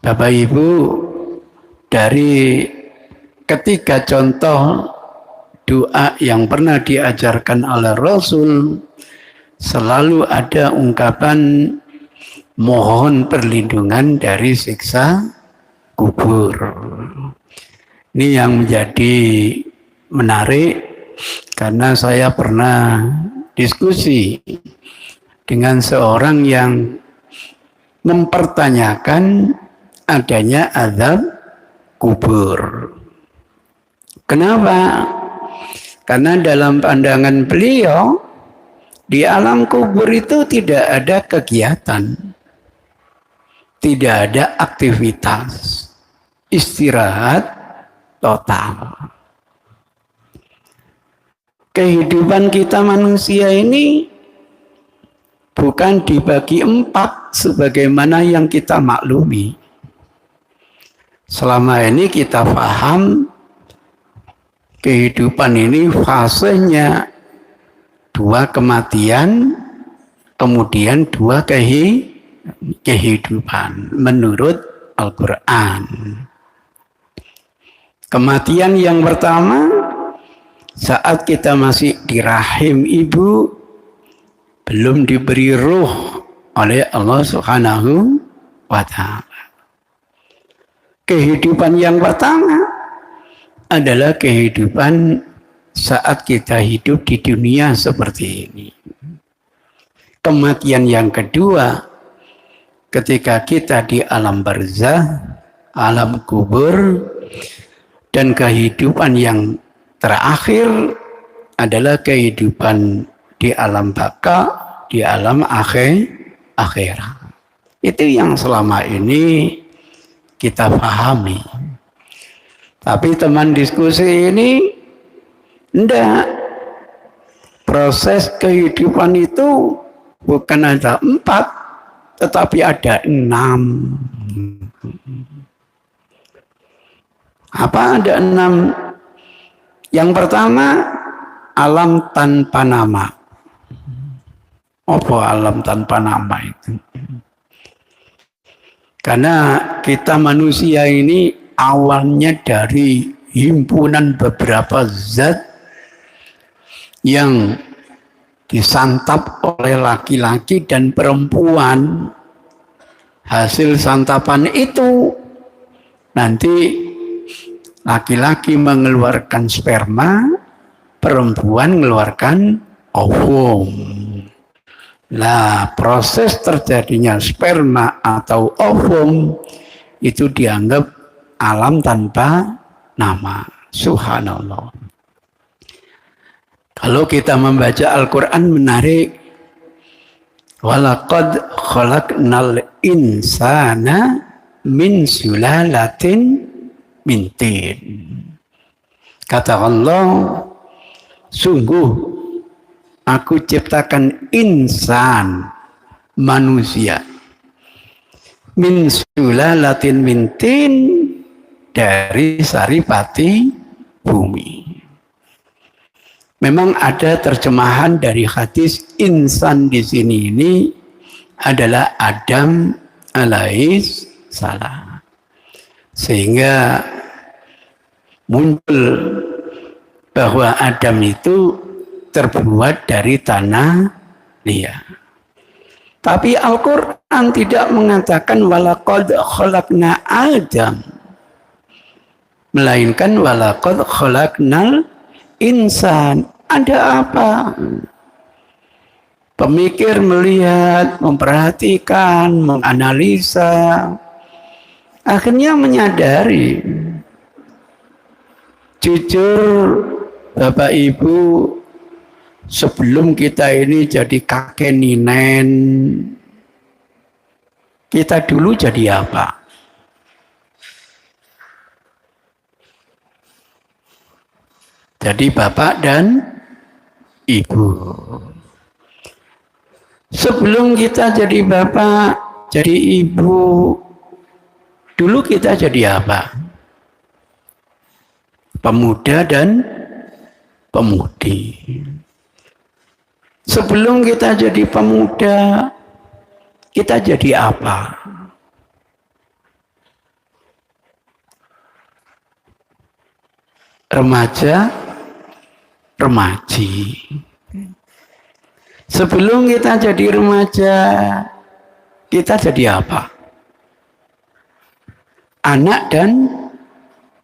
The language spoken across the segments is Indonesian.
Bapak Ibu, dari ketiga contoh doa yang pernah diajarkan oleh Rasul, selalu ada ungkapan mohon perlindungan dari siksa kubur. Ini yang menjadi menarik karena saya pernah diskusi dengan seorang yang mempertanyakan adanya azab kubur. Kenapa? Karena dalam pandangan beliau di alam kubur itu tidak ada kegiatan, tidak ada aktivitas, istirahat total. Kehidupan kita manusia ini bukan dibagi 4 sebagaimana yang kita maklumi. Selama ini kita paham kehidupan ini fasenya 2 kematian, kemudian 2 kehidupan menurut Al-Quran. Kematian yang pertama saat kita masih di rahim ibu, belum diberi ruh oleh Allah Subhanahu wa Ta'ala. Kehidupan yang pertama adalah kehidupan saat kita hidup di dunia seperti ini. Kematian yang kedua ketika kita di alam barzah, alam kubur, dan kehidupan yang terakhir adalah kehidupan di alam baka, di alam akhirat. Itu yang selama ini kita pahami. Tapi teman diskusi ini enggak. Proses kehidupan itu bukan ada 4, tetapi ada 6. Apa ada 6? Yang pertama, alam tanpa nama. Apa alam tanpa nama itu? Karena kita manusia ini awalnya dari himpunan beberapa zat yang disantap oleh laki-laki dan perempuan. Hasil santapan itu nanti laki-laki mengeluarkan sperma, perempuan mengeluarkan ovum. Nah, proses terjadinya sperma atau ovum itu dianggap alam tanpa nama. Subhanallah. Kalau kita membaca Al-Quran menarik. Walaqad khalaqnal insana min sulalatin min tin. Kata Allah, sungguh aku ciptakan insan, manusia, min sulalatin min tin, dari saripati bumi. Memang ada terjemahan dari hadis insan di sini ini adalah Adam alaihi salam. Sehingga muncul bahwa Adam itu terbuat dari tanah liat. Tapi Al-Quran tidak mengatakan walaqad khalaqna Adam, melainkan walaqad khalaqnal insan. Ada apa? Pemikir melihat, memperhatikan, menganalisa, akhirnya menyadari, jujur Bapak Ibu, sebelum kita ini jadi kakek ninen, kita dulu jadi apa? Jadi bapak dan ibu. Sebelum kita jadi bapak, jadi ibu, dulu kita jadi apa? Pemuda dan pemudi. Sebelum kita jadi pemuda, kita jadi apa? remaja, remaji. Sebelum kita jadi remaja, kita jadi apa? Anak dan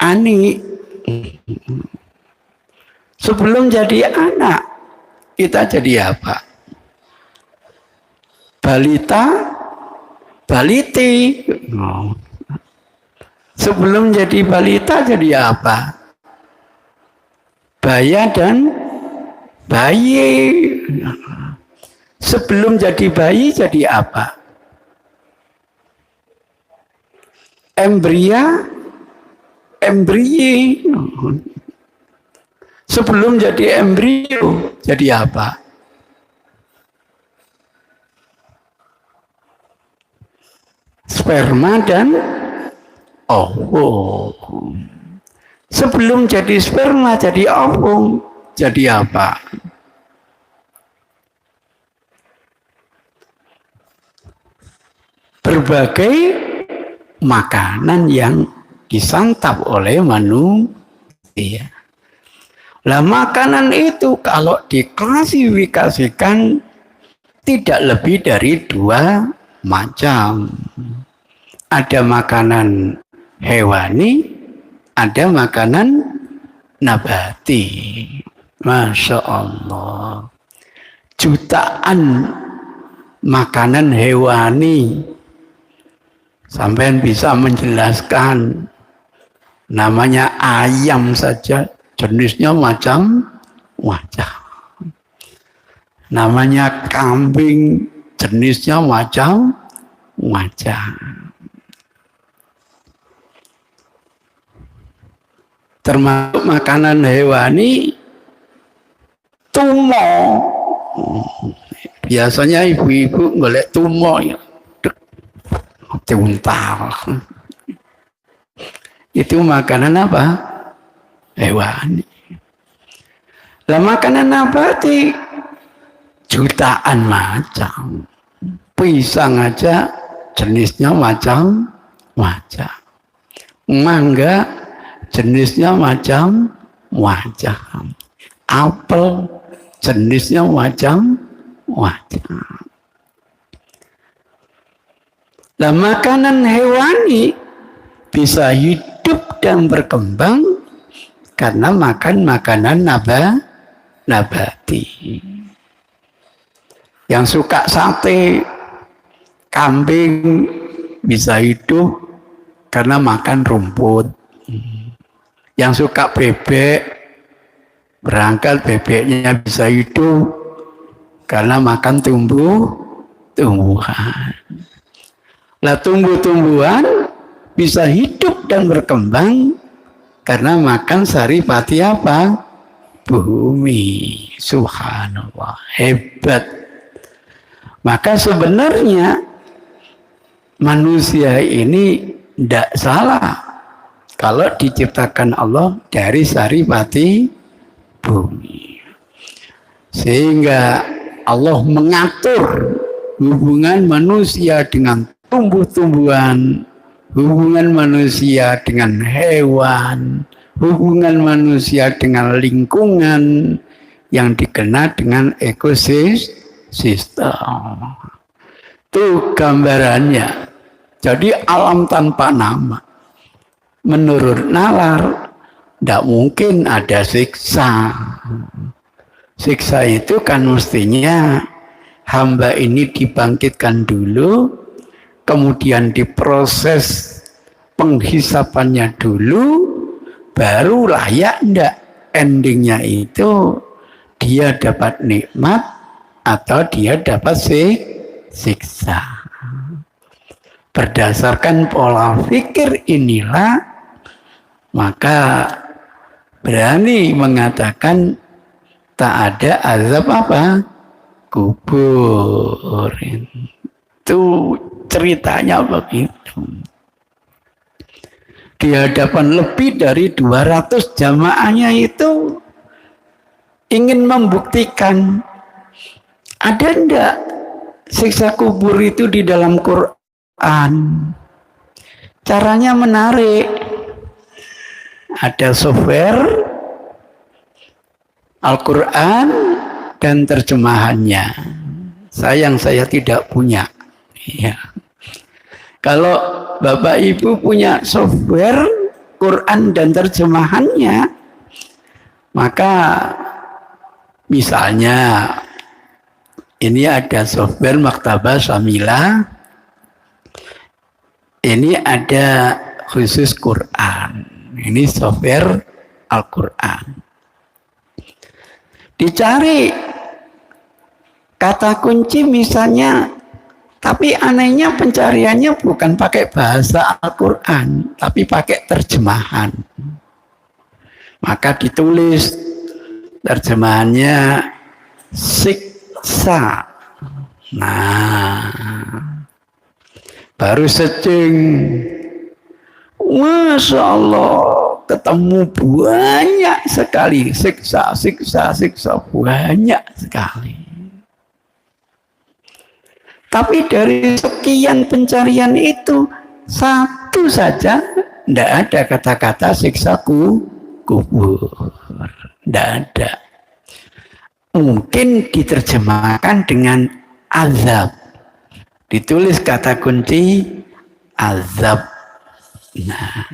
ani. Sebelum jadi anak, kita jadi apa? Balita, baliti. Sebelum jadi balita jadi apa? Baya dan bayi. Sebelum jadi bayi jadi apa? Embria, embriye. Sebelum jadi embrio jadi apa? Sperma dan ovum. Sebelum jadi sperma jadi ovum jadi apa? Berbagai makanan yang disantap oleh manusia. Lah makanan itu kalau diklasifikasikan tidak lebih dari 2 macam. Ada makanan hewani, ada makanan nabati. Masya Allah. Jutaan makanan hewani. Sampai bisa menjelaskan. Namanya ayam saja. Jenisnya macam-macam. Namanya kambing. Jenisnya macam-macam. Termasuk makanan hewani, tumo. Biasanya ibu-ibu golek tumo ya, diuntal. Itu makanan apa? Hewani. Lah makanan nabati jutaan macam. Pisang aja jenisnya macam-macam. Mangga jenisnya macam-macam. Apel jenisnya macam-macam. Nah, makanan hewani bisa hidup dan berkembang karena makan makanan nabati. Yang suka sate, kambing bisa hidup karena makan rumput. Yang suka bebek, berangkat bebeknya bisa hidup karena makan tumbuhan. Lah tumbuh-tumbuhan bisa hidup dan berkembang karena makan saripati apa? Bumi. Subhanallah, hebat. Maka sebenarnya manusia ini tidak salah kalau diciptakan Allah dari saripati bumi. Sehingga Allah mengatur hubungan manusia dengan tumbuh-tumbuhan, hubungan manusia dengan hewan, hubungan manusia dengan lingkungan yang dikenal dengan ekosistem. Itu gambarannya. Jadi alam tanpa nama. Menurut nalar, tidak mungkin ada siksa. Siksa itu kan mestinya hamba ini dibangkitkan dulu, kemudian diproses penghisapannya dulu, baru layak enggak. Endingnya itu dia dapat nikmat atau dia dapat siksa. Berdasarkan pola pikir inilah, maka berani mengatakan tak ada azab apa? Kubur. Itu ceritanya begitu. Di hadapan lebih dari 200 jamaahnya itu ingin membuktikan ada enggak siksa kubur itu di dalam Quran. Caranya menarik. Ada software Al-Quran dan terjemahannya. Sayang saya tidak punya. Ya. Kalau Bapak Ibu punya software Quran dan terjemahannya, maka misalnya ini ada software Maktabah Syamila, ini ada khusus Quran, ini software Al-Quran. Dicari kata kunci misalnya, tapi anehnya pencariannya bukan pakai bahasa Al-Quran, tapi pakai terjemahan. Maka ditulis terjemahannya siksa. Nah, baru searching. Masya Allah, ketemu banyak sekali siksa banyak sekali. Tapi dari sekian pencarian itu satu saja tidak ada kata-kata siksa kubur, tidak ada. Mungkin diterjemahkan dengan azab, ditulis kata kunci azab. Nah,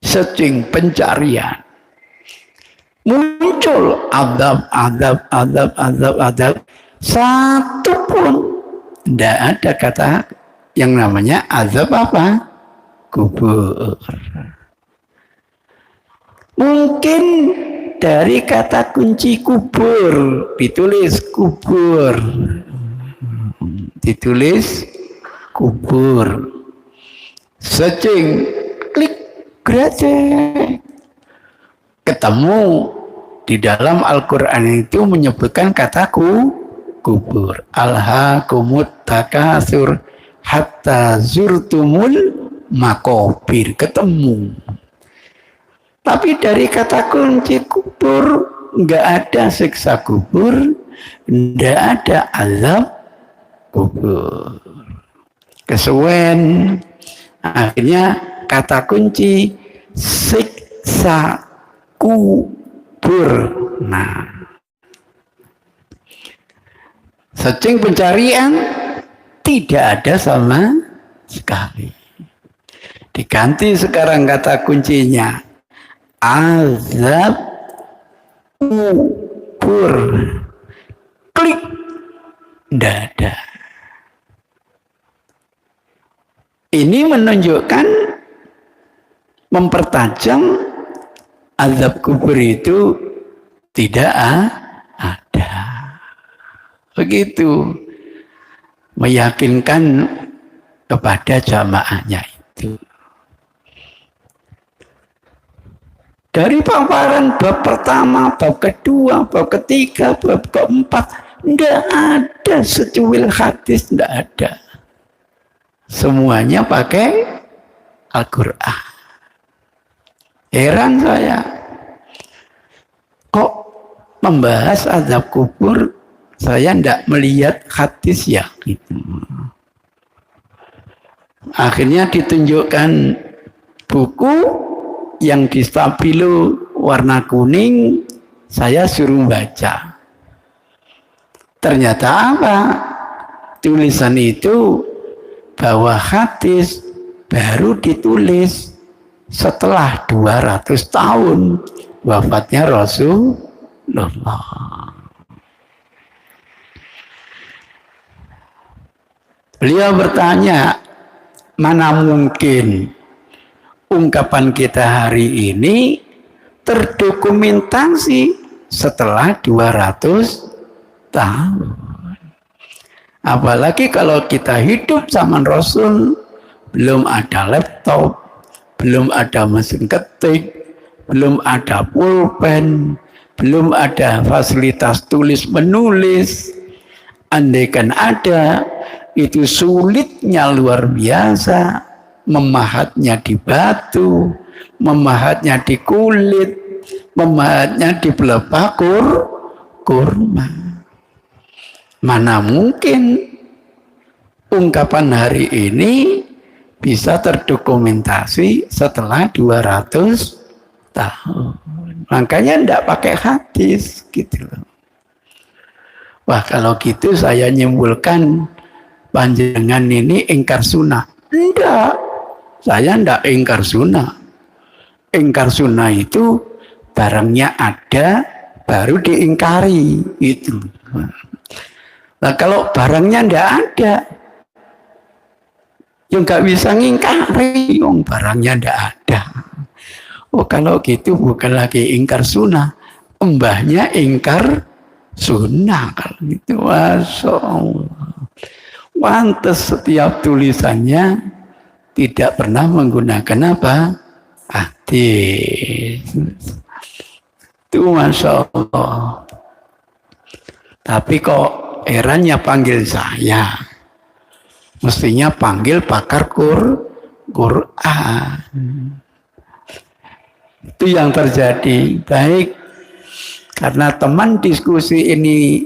searching pencarian muncul azab, satu pun tidak ada kata yang namanya azab apa? Kubur. Mungkin dari kata kunci kubur ditulis kubur, searching, klik, gratis, ketemu di dalam Al-Quran itu menyebutkan kata kubur. Alhaakumut takatsur hatta zurtumul makobir, ketemu. Tapi dari kata kunci kubur nggak ada siksa kubur, nggak ada azab kubur. Kesuwen, akhirnya kata kunci siksa kubur. Nah, searching pencarian tidak ada sama sekali. Diganti sekarang kata kuncinya azab kubur. Klik, tidak ada. Ini menunjukkan, mempertajam azab kubur itu tidak ada. Begitu meyakinkan kepada jamaahnya itu. Dari paparan bab pertama, bab kedua, bab ketiga, bab keempat, tidak ada secuil hadis, tidak ada. Semuanya pakai Al-Quran. Heran saya, kok membahas azab kubur saya tidak melihat hadis ya gitu. Akhirnya ditunjukkan buku yang di stabilo warna kuning, saya suruh baca. Ternyata apa? Tulisan itu bahwa hadis baru ditulis setelah 200 tahun wafatnya Rasulullah. Beliau bertanya, mana mungkin ungkapan kita hari ini terdokumentasi setelah 200 tahun. Apalagi kalau kita hidup zaman Rasul, belum ada laptop, belum ada mesin ketik, belum ada pulpen, belum ada fasilitas tulis menulis. Andaikan ada, itu sulitnya luar biasa, memahatnya di batu, memahatnya di kulit, memahatnya di pelepah kurma. Mana mungkin ungkapan hari ini bisa terdokumentasi setelah 200 tahun. Makanya enggak pakai hadis gitu loh. Wah, kalau gitu saya nyimpulkan panjenengan ini ingkar sunnah. Enggak, saya enggak ingkar sunnah. Ingkar sunnah itu barangnya ada, baru diingkari itu. Nah, kalau barangnya enggak ada, yang nggak bisa ngingkari, yang barangnya enggak ada. Oh, kalau gitu bukan lagi ingkar sunnah, mbahnya ingkar sunnah kalau gitu. Masya Allah. Pantes setiap tulisannya tidak pernah menggunakan apa? Hadis. Itu Masya Allah. Tapi kok herannya panggil saya. Mestinya panggil pakar Quran. Itu yang terjadi. Baik, karena teman diskusi ini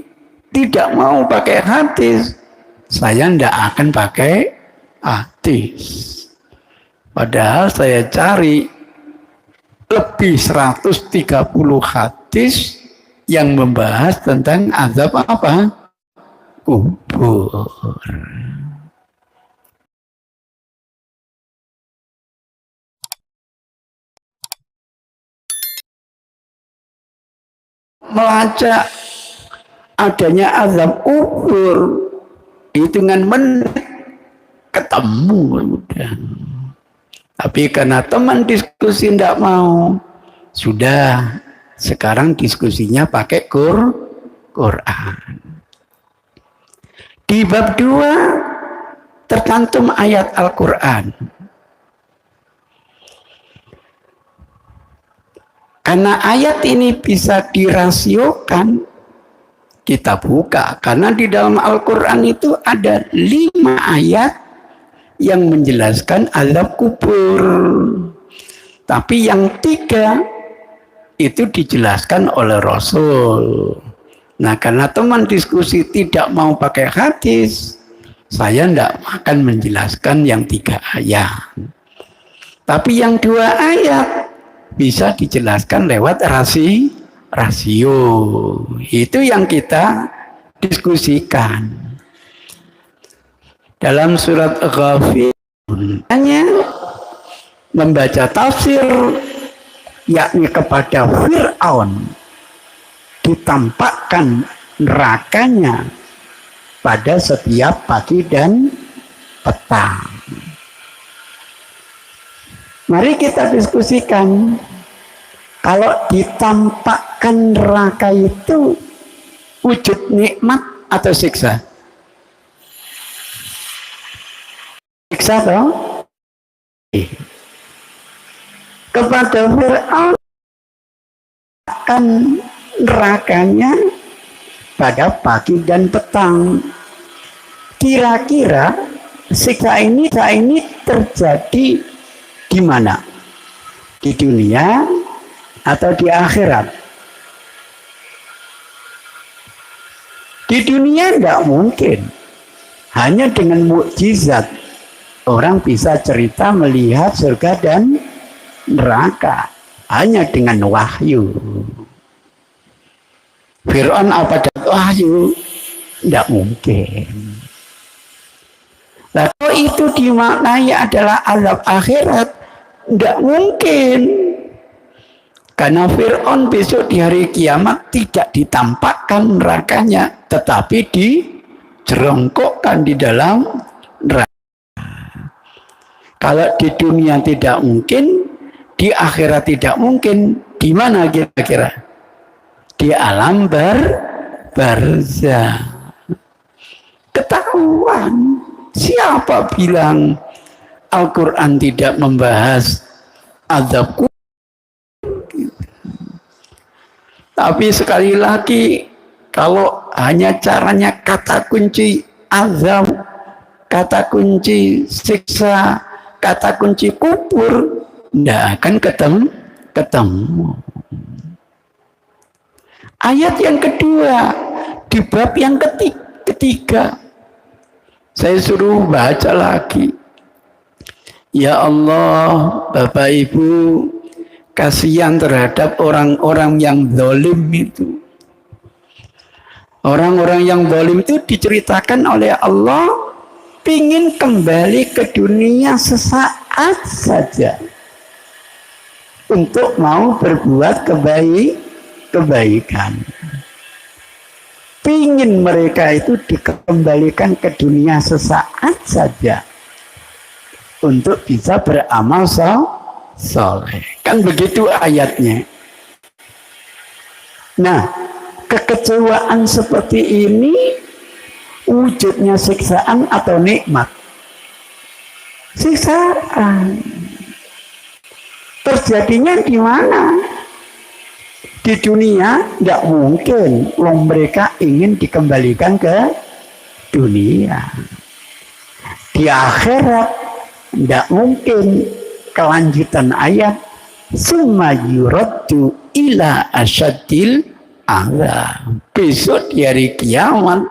tidak mau pakai hadis, saya tidak akan pakai hadis. Padahal saya cari lebih 130 hadis yang membahas tentang azab apa? Kubur. Melacak adanya azab kubur, hitungan menit ketemu udah. Tapi karena teman diskusi tidak mau, sudah sekarang diskusinya pakai Quran. Di bab 2 tercantum ayat Al-Quran. Karena ayat ini bisa dirasiokan, kita buka. Karena di dalam Al-Quran itu ada 5 ayat yang menjelaskan azab kubur. Tapi yang 3 itu dijelaskan oleh Rasul. Nah, karena teman diskusi tidak mau pakai hadis, saya tidak akan menjelaskan yang 3 ayat. Tapi yang 2 ayat bisa dijelaskan lewat rasio. Itu yang kita diskusikan. Dalam surat Ghafir hanya membaca tafsir, yakni kepada Fir'aun ditampakkan nerakanya pada setiap pagi dan petang. Mari kita diskusikan, kalau ditampakkan neraka itu wujud nikmat atau siksa? Siksa toh? Kepada Fir'aun akan nerakanya pada pagi dan petang. Kira-kira siksa ini terjadi di mana? Di dunia atau di akhirat? Di dunia tidak mungkin. Hanya dengan mukjizat orang bisa cerita melihat surga dan neraka. Hanya dengan wahyu. Fir'aun apa dapat wahyu? Tidak mungkin. Nah, kalau itu dimaknai adalah azab akhirat, tidak mungkin. Karena Fir'aun besok di hari kiamat tidak ditampakkan nerakanya, tetapi dijerongkokkan di dalam neraka. Kalau di dunia tidak mungkin, di akhirat tidak mungkin, di mana kira-kira? Di alam barzah. Ketahuan. Siapa bilang Al-Quran tidak membahas azab kubur? Tapi sekali lagi, kalau hanya caranya kata kunci azab, kata kunci siksa, kata kunci kubur, tidak akan ketemu. Ayat yang kedua, di bab yang ketiga, saya suruh baca lagi. Ya Allah, Bapak Ibu, kasihan terhadap orang-orang yang zalim itu. Orang-orang yang zalim itu diceritakan oleh Allah pingin kembali ke dunia sesaat saja untuk mau berbuat kebaikan. Pingin mereka itu dikembalikan ke dunia sesaat saja untuk bisa beramal soleh. Kan begitu ayatnya. Nah, kekecewaan seperti ini wujudnya siksaan atau nikmat? Siksaan. Terjadinya di mana? Di dunia tidak mungkin. Mereka ingin dikembalikan ke dunia. Di akhirat tidak mungkin. Kelanjutan ayat, summa yuraddu ila asyadil azab. Besok di hari kiamat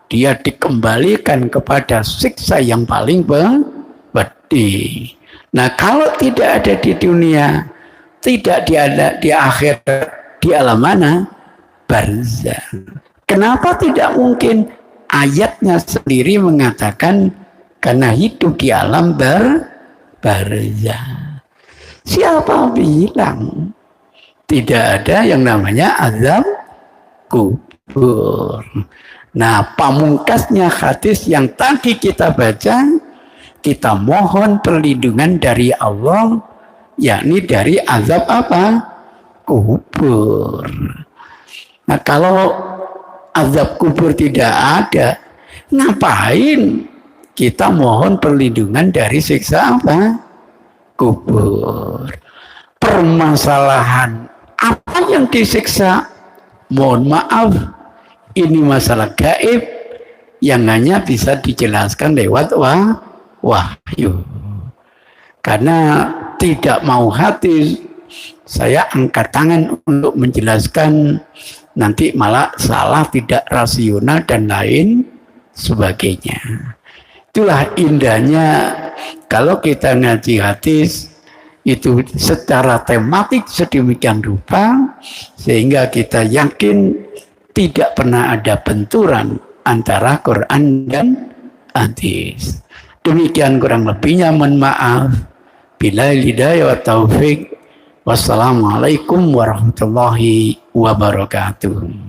dia dikembalikan kepada siksa yang paling pedih. Nah, kalau tidak ada di dunia, tidak ada di akhirat, di alam mana? Barzah. Kenapa tidak mungkin? Ayatnya sendiri mengatakan karena hidup di alam barzah. Siapa bilang tidak ada yang namanya azab kubur? Nah, pamungkasnya hadis yang tadi kita baca, kita mohon perlindungan dari Allah, yakni dari azab apa? Kubur. Nah, kalau azab kubur tidak ada, ngapain kita mohon perlindungan dari siksa apa? Kubur. Permasalahan apa yang disiksa? Mohon maaf, ini masalah gaib yang hanya bisa dijelaskan lewat wahyu. Karena tidak mau hati, saya angkat tangan untuk menjelaskan, nanti malah salah, tidak rasional dan lain sebagainya. Itulah indahnya kalau kita ngaji hadis itu secara tematik sedemikian rupa sehingga kita yakin tidak pernah ada benturan antara Quran dan hadis. Demikian kurang lebihnya, mohon maaf. Billahi hidayah wa taufik. Wassalamualaikum warahmatullahi wabarakatuh.